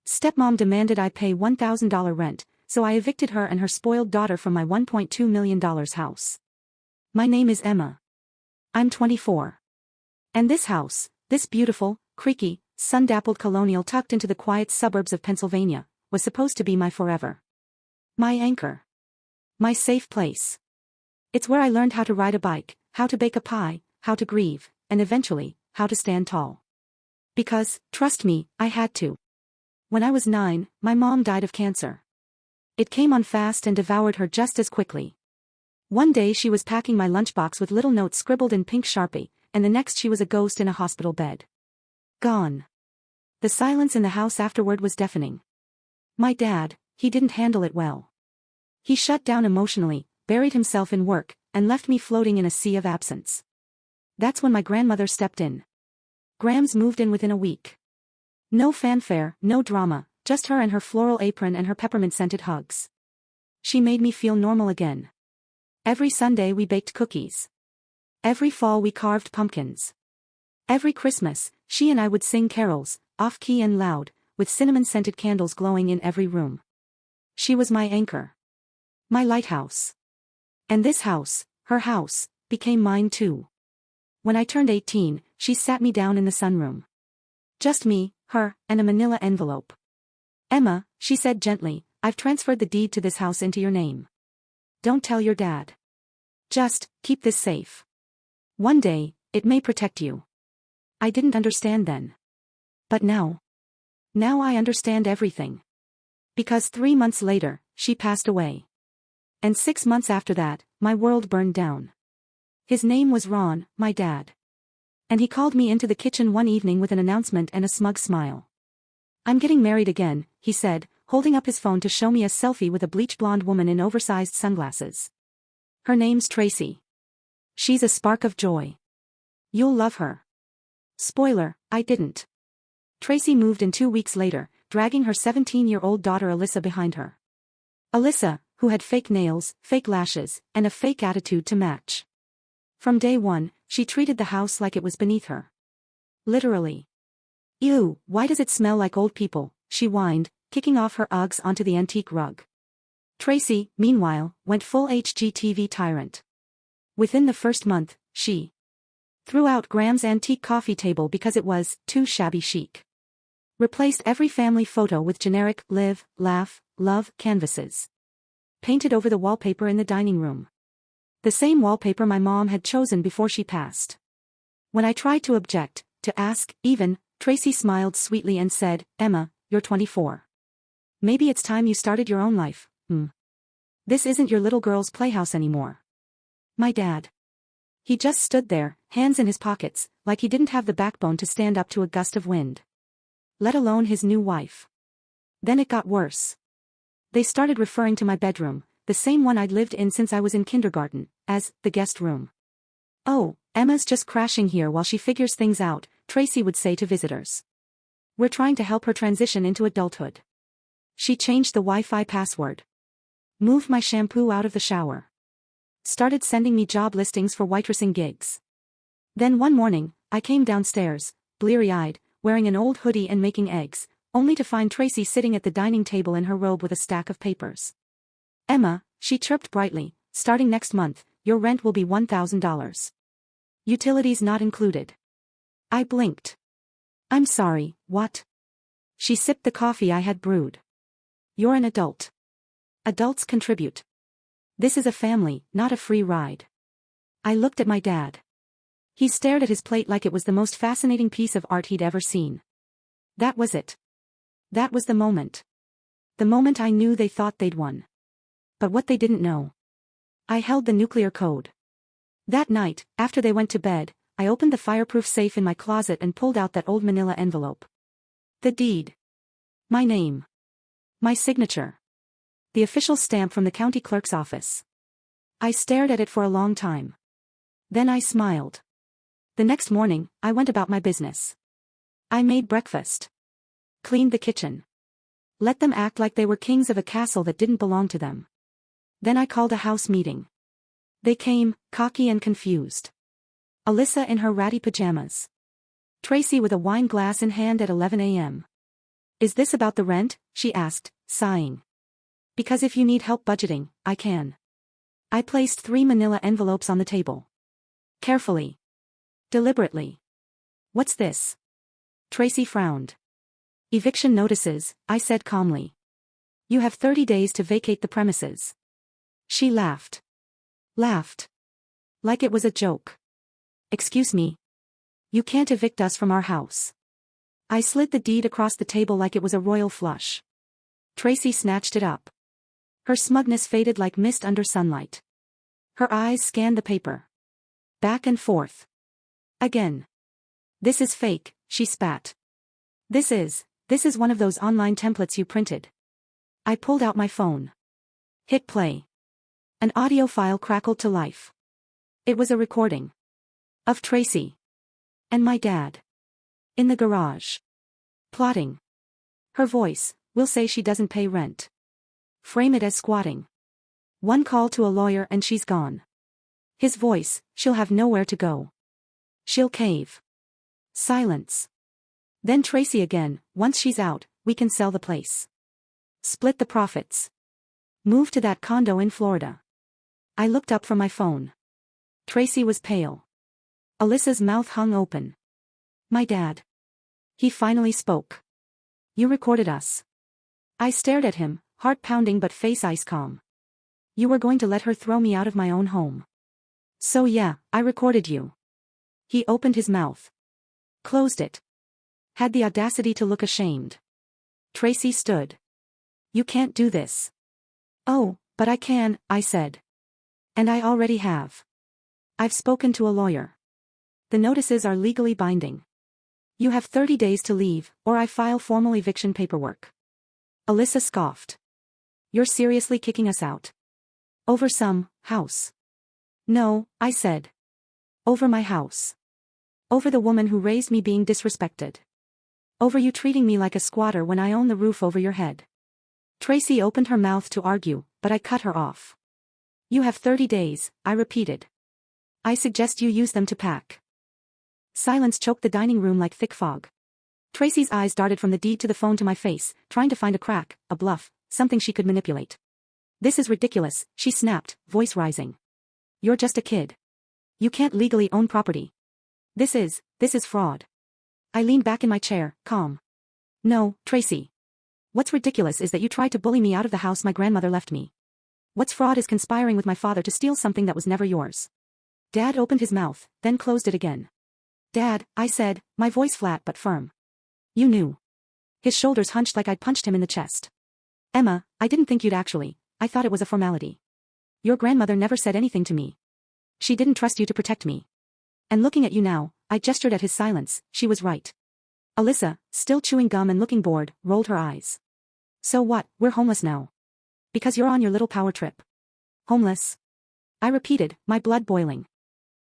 Stepmom demanded I pay $1,000 rent, so I evicted her and her spoiled daughter from my $1.2 million house. My name is Emma. I'm 24. And this house, this beautiful, creaky, sun-dappled colonial tucked into the quiet suburbs of Pennsylvania, was supposed to be my forever. My anchor. My safe place. It's where I learned how to ride a bike, how to bake a pie, how to grieve, and eventually, how to stand tall. Because, trust me, I had to. When I was 9, my mom died of cancer. It came on fast and devoured her just as quickly. One day she was packing my lunchbox with little notes scribbled in pink Sharpie, and the next she was a ghost in a hospital bed. Gone. The silence in the house afterward was deafening. My dad, he didn't handle it well. He shut down emotionally, buried himself in work, and left me floating in a sea of absence. That's when my grandmother stepped in. Grams moved in within a week. No fanfare, no drama, just her and her floral apron and her peppermint-scented hugs. She made me feel normal again. Every Sunday we baked cookies. Every fall we carved pumpkins. Every Christmas, she and I would sing carols, off-key and loud, with cinnamon-scented candles glowing in every room. She was my anchor. My lighthouse. And this house, her house, became mine too. When I turned 18, she sat me down in the sunroom. Just me, her, and a manila envelope. Emma, she said gently, I've transferred the deed to this house into your name. Don't tell your dad. Just, keep this safe. One day, it may protect you. I didn't understand then. But now. Now I understand everything. Because 3 months later, she passed away. And 6 months after that, my world burned down. His name was Ron, my dad. And he called me into the kitchen one evening with an announcement and a smug smile. I'm getting married again, he said, holding up his phone to show me a selfie with a bleach blonde woman in oversized sunglasses. Her name's Tracy. She's a spark of joy. You'll love her. Spoiler, I didn't. Tracy moved in 2 weeks later, dragging her 17-year-old daughter Alyssa behind her. Alyssa, who had fake nails, fake lashes, and a fake attitude to match. From day one, she treated the house like it was beneath her. Literally. Ew, why does it smell like old people, she whined, kicking off her Uggs onto the antique rug. Tracy, meanwhile, went full HGTV tyrant. Within the first month, she threw out Graham's antique coffee table because it was too shabby chic. Replaced every family photo with generic live, laugh, love canvases. Painted over the wallpaper in the dining room. The same wallpaper my mom had chosen before she passed. When I tried to object, to ask, even, Tracy smiled sweetly and said, Emma, you're 24. Maybe it's time you started your own life, This isn't your little girl's playhouse anymore. My dad. He just stood there, hands in his pockets, like he didn't have the backbone to stand up to a gust of wind. Let alone his new wife. Then it got worse. They started referring to my bedroom, the same one I'd lived in since I was in kindergarten, as the guest room. Oh, Emma's just crashing here while she figures things out, Tracy would say to visitors. We're trying to help her transition into adulthood. She changed the Wi-Fi password. Moved my shampoo out of the shower. Started sending me job listings for waitressing gigs. Then one morning, I came downstairs, bleary-eyed, wearing an old hoodie and making eggs, only to find Tracy sitting at the dining table in her robe with a stack of papers. Emma, she chirped brightly, starting next month, your rent will be $1,000. Utilities not included. I blinked. I'm sorry, what? She sipped the coffee I had brewed. You're an adult. Adults contribute. This is a family, not a free ride. I looked at my dad. He stared at his plate like it was the most fascinating piece of art he'd ever seen. That was it. That was the moment. The moment I knew they thought they'd won. But what they didn't know. I held the nuclear code. That night, after they went to bed, I opened the fireproof safe in my closet and pulled out that old manila envelope. The deed. My name. My signature. The official stamp from the county clerk's office. I stared at it for a long time. Then I smiled. The next morning, I went about my business. I made breakfast. Cleaned the kitchen. Let them act like they were kings of a castle that didn't belong to them. Then I called a house meeting. They came, cocky and confused. Alyssa in her ratty pajamas. Tracy with a wine glass in hand at 11 a.m. Is this about the rent? She asked, sighing. Because if you need help budgeting, I can. I placed 3 manila envelopes on the table. Carefully. Deliberately. What's this? Tracy frowned. Eviction notices, I said calmly. You have 30 days to vacate the premises. She laughed. Laughed. Like it was a joke. Excuse me. You can't evict us from our house. I slid the deed across the table like it was a royal flush. Tracy snatched it up. Her smugness faded like mist under sunlight. Her eyes scanned the paper. Back and forth. Again. This is fake, she spat. This is one of those online templates you printed. I pulled out my phone. Hit play. An audio file crackled to life. It was a recording. Of Tracy. And my dad. In the garage. Plotting. Her voice, we'll say she doesn't pay rent. Frame it as squatting. One call to a lawyer and she's gone. His voice, she'll have nowhere to go. She'll cave. Silence. Then Tracy again, once she's out, we can sell the place. Split the profits. Move to that condo in Florida. I looked up from my phone. Tracy was pale. Alyssa's mouth hung open. My dad. He finally spoke. You recorded us. I stared at him, heart pounding but face ice calm. You were going to let her throw me out of my own home. So yeah, I recorded you. He opened his mouth. Closed it. Had the audacity to look ashamed. Tracy stood. You can't do this. Oh, but I can, I said. And I already have. I've spoken to a lawyer. The notices are legally binding. You have 30 days to leave, or I file formal eviction paperwork. Alyssa scoffed. You're seriously kicking us out? Over some house? No, I said. Over my house. Over the woman who raised me being disrespected. Over you treating me like a squatter when I own the roof over your head. Tracy opened her mouth to argue, but I cut her off. You have 30 days, I repeated. I suggest you use them to pack. Silence choked the dining room like thick fog. Tracy's eyes darted from the deed to the phone to my face, trying to find a crack, a bluff, something she could manipulate. This is ridiculous, she snapped, voice rising. You're just a kid. You can't legally own property. This is fraud. I leaned back in my chair, calm. No, Tracy. What's ridiculous is that you tried to bully me out of the house my grandmother left me. What's fraud is conspiring with my father to steal something that was never yours. Dad opened his mouth, then closed it again. Dad, I said, my voice flat but firm. You knew. His shoulders hunched like I'd punched him in the chest. Emma, I didn't think you'd actually. I thought it was a formality. Your grandmother never said anything to me. She didn't trust you to protect me. And looking at you now, I gestured at his silence, she was right. Alyssa, still chewing gum and looking bored, rolled her eyes. So what, we're homeless now. Because you're on your little power trip. Homeless? I repeated, my blood boiling.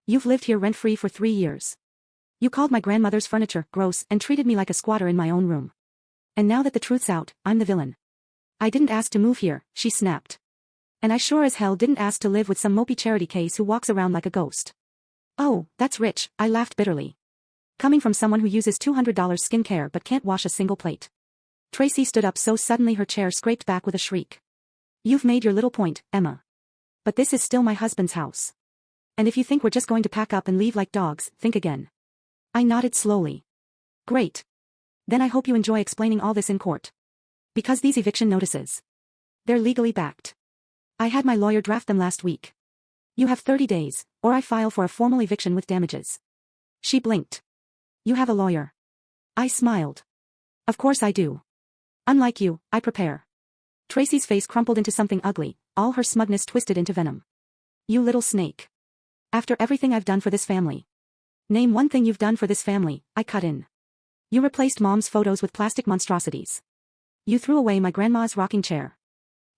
You've lived here rent-free for 3 years. You called my grandmother's furniture gross and treated me like a squatter in my own room. And now that the truth's out, I'm the villain. I didn't ask to move here, she snapped. And I sure as hell didn't ask to live with some mopey charity case who walks around like a ghost. Oh, that's rich, I laughed bitterly. Coming from someone who uses $200 skincare but can't wash a single plate. Tracy stood up so suddenly her chair scraped back with a shriek. You've made your little point, Emma. But this is still my husband's house. And if you think we're just going to pack up and leave like dogs, think again. I nodded slowly. Great. Then I hope you enjoy explaining all this in court. Because these eviction notices. They're legally backed. I had my lawyer draft them last week. You have 30 days, or I file for a formal eviction with damages. She blinked. You have a lawyer. I smiled. Of course I do. Unlike you, I prepare. Tracy's face crumpled into something ugly, all her smugness twisted into venom. You little snake. After everything I've done for this family. Name one thing you've done for this family, I cut in. You replaced Mom's photos with plastic monstrosities. You threw away my grandma's rocking chair.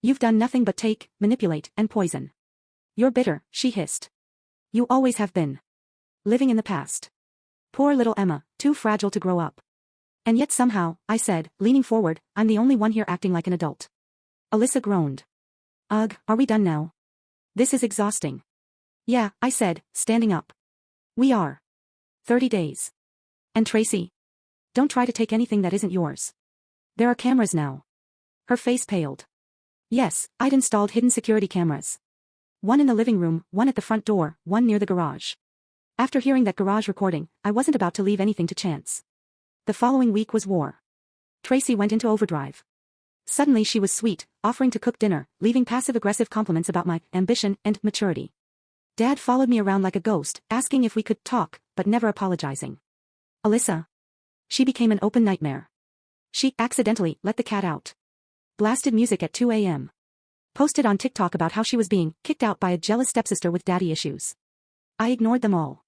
You've done nothing but take, manipulate, and poison. You're bitter, she hissed. You always have been. Living in the past. Poor little Emma, too fragile to grow up. And yet somehow, I said, leaning forward, I'm the only one here acting like an adult. Alyssa groaned. Ugh, are we done now? This is exhausting. Yeah, I said, standing up. We are. 30 days. And Tracy? Don't try to take anything that isn't yours. There are cameras now. Her face paled. Yes, I'd installed hidden security cameras. One in the living room, one at the front door, one near the garage. After hearing that garage recording, I wasn't about to leave anything to chance. The following week was war. Tracy went into overdrive. Suddenly she was sweet, offering to cook dinner, leaving passive-aggressive compliments about my ambition and maturity. Dad followed me around like a ghost, asking if we could talk, but never apologizing. Alyssa. She became an open nightmare. She accidentally let the cat out. Blasted music at 2 a.m. Posted on TikTok about how she was being kicked out by a jealous stepsister with daddy issues. I ignored them all.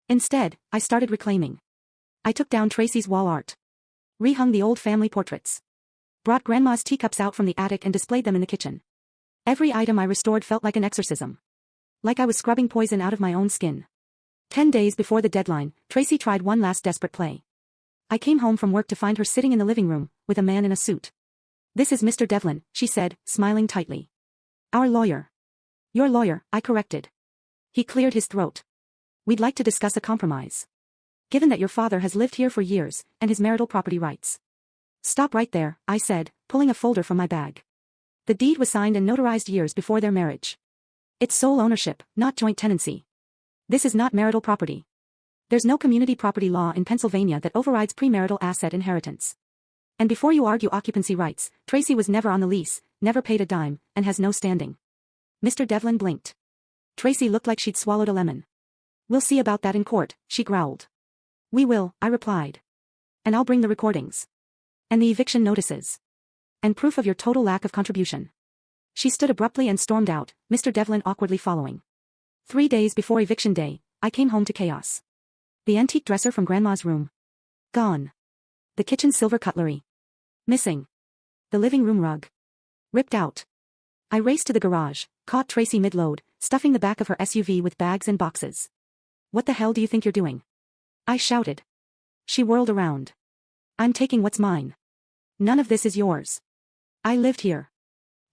Instead, I started reclaiming. I took down Tracy's wall art. Rehung the old family portraits. Brought Grandma's teacups out from the attic and displayed them in the kitchen. Every item I restored felt like an exorcism. Like I was scrubbing poison out of my own skin. 10 days before the deadline, Tracy tried one last desperate play. I came home from work to find her sitting in the living room, with a man in a suit. "This is Mr. Devlin," she said, smiling tightly. "Our lawyer." "Your lawyer," I corrected. He cleared his throat. "We'd like to discuss a compromise. Given that your father has lived here for years, and his marital property rights." "Stop right there," I said, pulling a folder from my bag. The deed was signed and notarized years before their marriage. It's sole ownership, not joint tenancy. This is not marital property. There's no community property law in Pennsylvania that overrides premarital asset inheritance. And before you argue occupancy rights, Tracy was never on the lease, never paid a dime, and has no standing. Mr. Devlin blinked. Tracy looked like she'd swallowed a lemon. "We'll see about that in court," she growled. "We will," I replied. "And I'll bring the recordings. And the eviction notices. And proof of your total lack of contribution." She stood abruptly and stormed out, Mr. Devlin awkwardly following. 3 days before eviction day, I came home to chaos. The antique dresser from Grandma's room. Gone. The kitchen silver cutlery. Missing. The living room rug. Ripped out. I raced to the garage, caught Tracy mid-load, stuffing the back of her SUV with bags and boxes. "What the hell do you think you're doing?" I shouted. She whirled around. "I'm taking what's mine. None of this is yours. I lived here.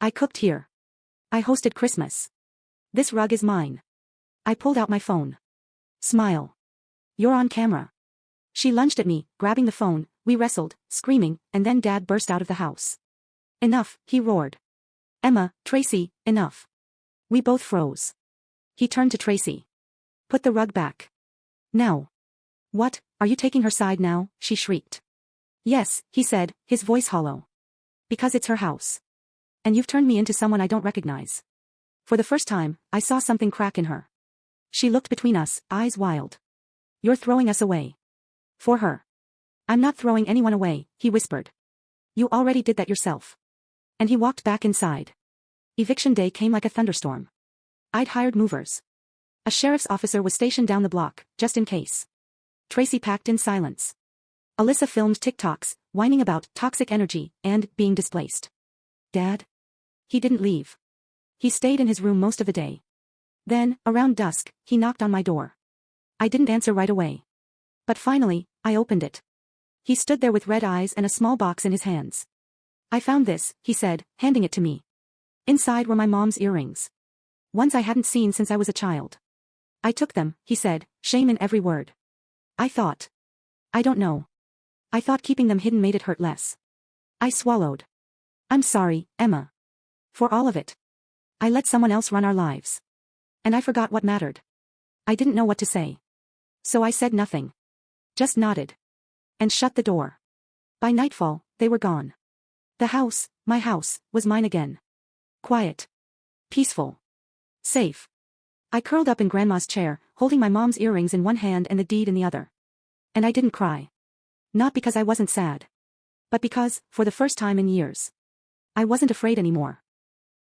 I cooked here. I hosted Christmas. This rug is mine." I pulled out my phone. "Smile. You're on camera." She lunged at me, grabbing the phone. We wrestled, screaming, and then Dad burst out of the house. "Enough," he roared. "Emma, Tracy, enough." We both froze. He turned to Tracy. "Put the rug back. Now." "What, are you taking her side now?" she shrieked. "Yes," he said, his voice hollow. "Because it's her house. And you've turned me into someone I don't recognize." For the first time, I saw something crack in her. She looked between us, eyes wild. "You're throwing us away. For her." "I'm not throwing anyone away," he whispered. "You already did that yourself." And he walked back inside. Eviction day came like a thunderstorm. I'd hired movers. A sheriff's officer was stationed down the block, just in case. Tracy packed in silence. Alyssa filmed TikToks, whining about toxic energy and being displaced. Dad? He didn't leave. He stayed in his room most of the day. Then, around dusk, he knocked on my door. I didn't answer right away. But finally, I opened it. He stood there with red eyes and a small box in his hands. "I found this," he said, handing it to me. Inside were my mom's earrings. Ones I hadn't seen since I was a child. "I took them," he said, shame in every word. I don't know. I thought keeping them hidden made it hurt less. I swallowed. "I'm sorry, Emma. For all of it. I let someone else run our lives. And I forgot what mattered." I didn't know what to say. So I said nothing. Just nodded. And shut the door. By nightfall, they were gone. The house, my house, was mine again. Quiet. Peaceful. Safe. I curled up in Grandma's chair, holding my mom's earrings in one hand and the deed in the other. And I didn't cry. Not because I wasn't sad. But because, for the first time in years, I wasn't afraid anymore.